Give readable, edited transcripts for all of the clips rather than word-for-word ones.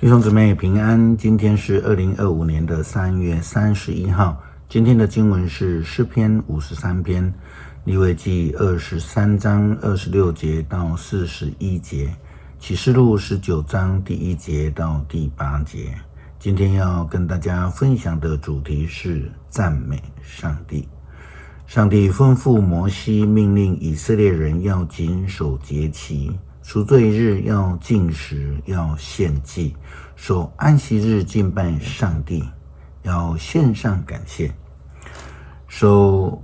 弟兄姊妹平安，今天是2025年的3月31号。今天的经文是诗篇53篇，利未记23章26节到41节，启示录19章第1节到第8节。今天要跟大家分享的主题是赞美上帝。上帝吩咐摩西，命令以色列人要谨守节期，赎罪日要禁食，要献祭，守安息日敬拜上帝，要献上感谢。守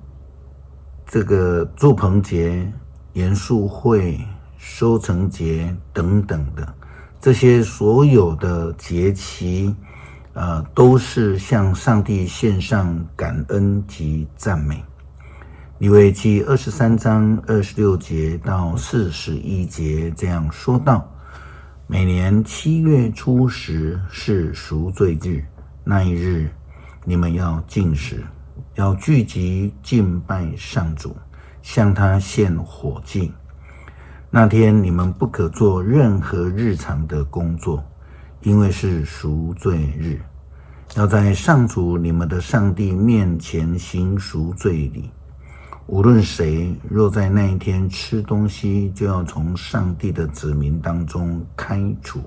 这个住棚节、严肃会、收成节等等的这些所有的节期，都是向上帝献上感恩及赞美。利未记23章26节到41节这样说道：每年7月初10是赎罪日，那一日你们要禁食，要聚集敬拜上主，向他献火祭。那天你们不可做任何日常的工作，因为是赎罪日，要在上主你们的上帝面前行赎罪礼。无论谁若在那一天吃东西，就要从上帝的子民当中开除。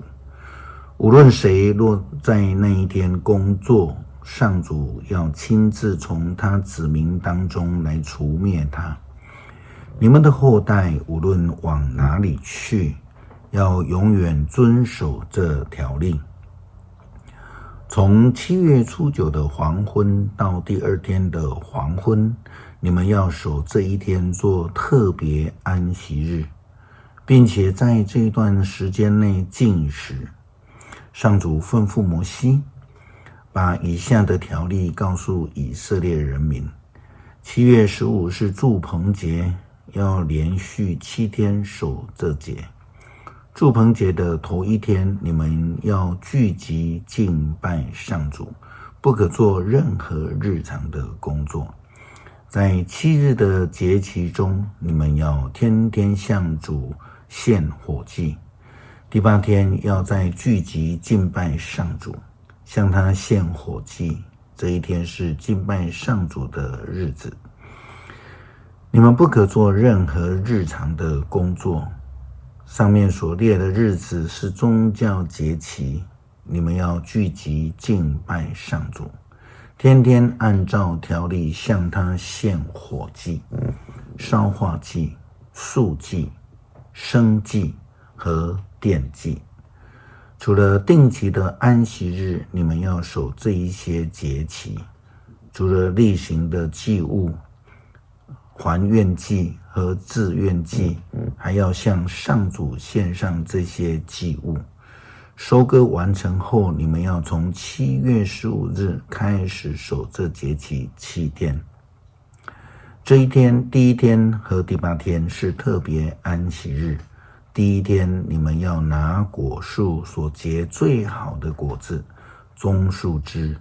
无论谁若在那一天工作，上主要亲自从他子民当中来除灭他。你们的后代无论往哪里去，要永远遵守这条例。从7月初9的黄昏到第二天的黄昏，你们要守这一天做特别安息日，并且在这一段时间内禁食。上主吩咐摩西，把以下的条例告诉以色列人民。7月15是住棚节，要连续7天守这节。住棚节的头一天，你们要聚集敬拜上主，不可做任何日常的工作。在7日的节期中，你们要天天向主献火祭。第8天要再聚集敬拜上主，向他献火祭。这一天是敬拜上主的日子。你们不可做任何日常的工作。上面所列的日子是宗教节期，你们要聚集敬拜上主，天天按照条例向他献火祭、烧化祭、素祭、生祭和奠祭。除了定期的安息日，你们要守这一些节期。除了例行的祭物、还愿祭和自愿祭，还要向上主献上这些祭物。收割完成后，你们要从7月15日开始守这节期7天。这一天，第1天和第8天是特别安息日。第1天，你们要拿果树所结最好的果子、棕树枝、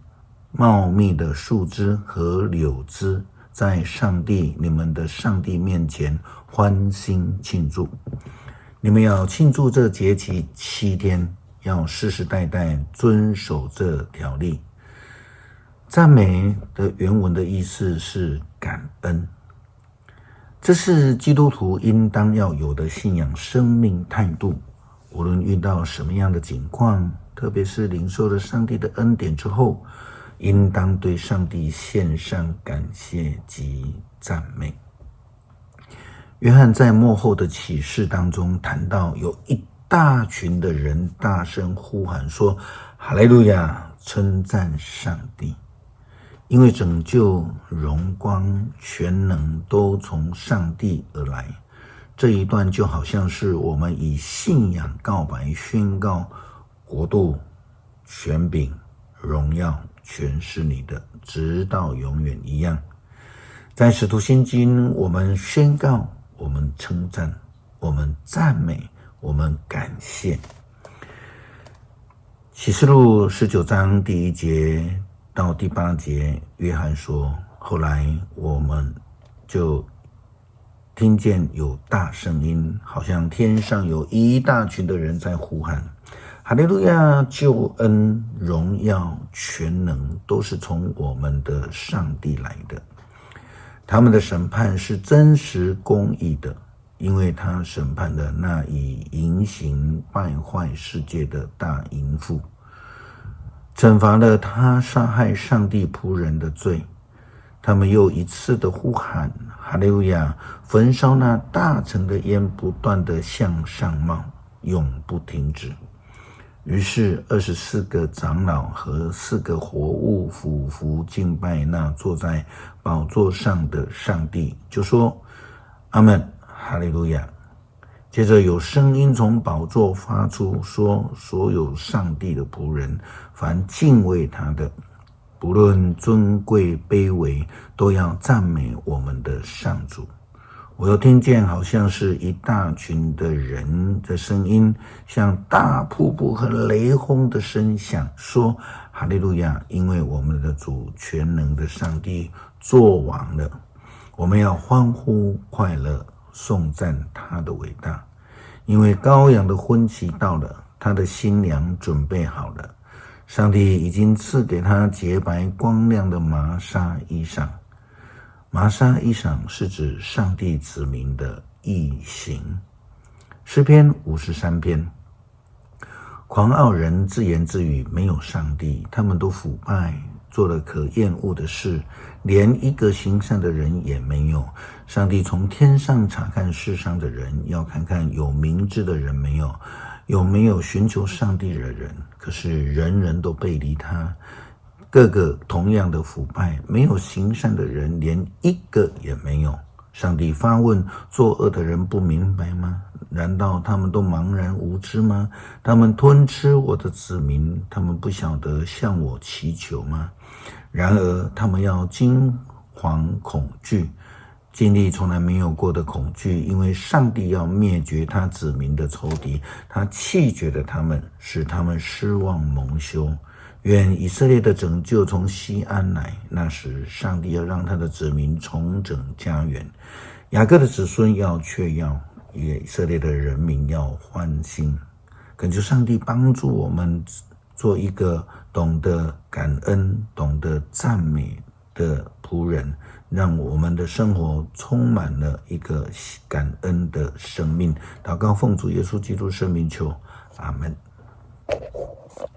茂密的树枝和柳枝，在上帝你们的上帝面前欢欣庆祝。你们要庆祝这节期7天，要世世代代遵守这条例。赞美的原文的意思是感恩，这是基督徒应当要有的信仰生命态度。无论遇到什么样的境况，特别是领受了上帝的恩典之后，应当对上帝献上感谢及赞美。约翰在末后的启示当中谈到，有一大群的人大声呼喊说：哈利路亚，称赞上帝，因为拯救、荣光、全能都从上帝而来。这一段就好像是我们以信仰告白，宣告国度、权柄、荣耀全是你的，直到永远一样。在使徒信经，我们宣告，我们称赞，我们赞美，我们感谢。启示录19章第1节到第8节，约翰说，后来我们就听见有大声音，好像天上有一大群的人在呼喊：哈利路亚！救恩、荣耀、全能都是从我们的上帝来的。他们的审判是真实公义的，因为他审判了那以淫行败坏世界的大淫妇，惩罚了他杀害上帝仆人的罪。他们又一次的呼喊哈利路亚，焚烧那大城的烟不断的向上冒，永不停止。于是24个长老和4个活物俯伏敬拜那坐在宝座上的上帝，就说阿们，哈利路亚。接着有声音从宝座发出，说所有上帝的仆人，凡敬畏他的，不论尊贵卑微，都要赞美我们的上主。我又听见好像是一大群的人的声音，像大瀑布和雷轰的声响，说哈利路亚，因为我们的主全能的上帝作王了，我们要欢呼快乐，颂赞他的伟大。因为羔羊的婚期到了，他的新娘准备好了，上帝已经赐给他洁白光亮的麻纱衣裳。麻纱衣裳是指上帝子民的义行。诗篇53篇，狂傲人自言自语，没有上帝，他们都腐败，做了可厌恶的事，连一个行善的人也没有。上帝从天上查看世上的人，要看看有明智的人没有，有没有寻求上帝的人。可是人人都背离他，个个同样的腐败，没有行善的人，连一个也没有。上帝发问，作恶的人不明白吗？难道他们都茫然无知吗？他们吞吃我的子民，他们不晓得向我祈求吗？然而他们要惊惶恐惧，经历从来没有过的恐惧，因为上帝要灭绝他子民的仇敌，他弃绝了他们，使他们失望蒙羞。愿以色列的拯救从西安来，那时上帝要让他的子民重整家园，雅各的子孙要雀跃，以色列的人民要欢欣。恳求上帝帮助我们做一个懂得感恩、懂得赞美的仆人，让我们的生活充满了一个感恩的生命。祷告奉主耶稣基督圣名求，阿们。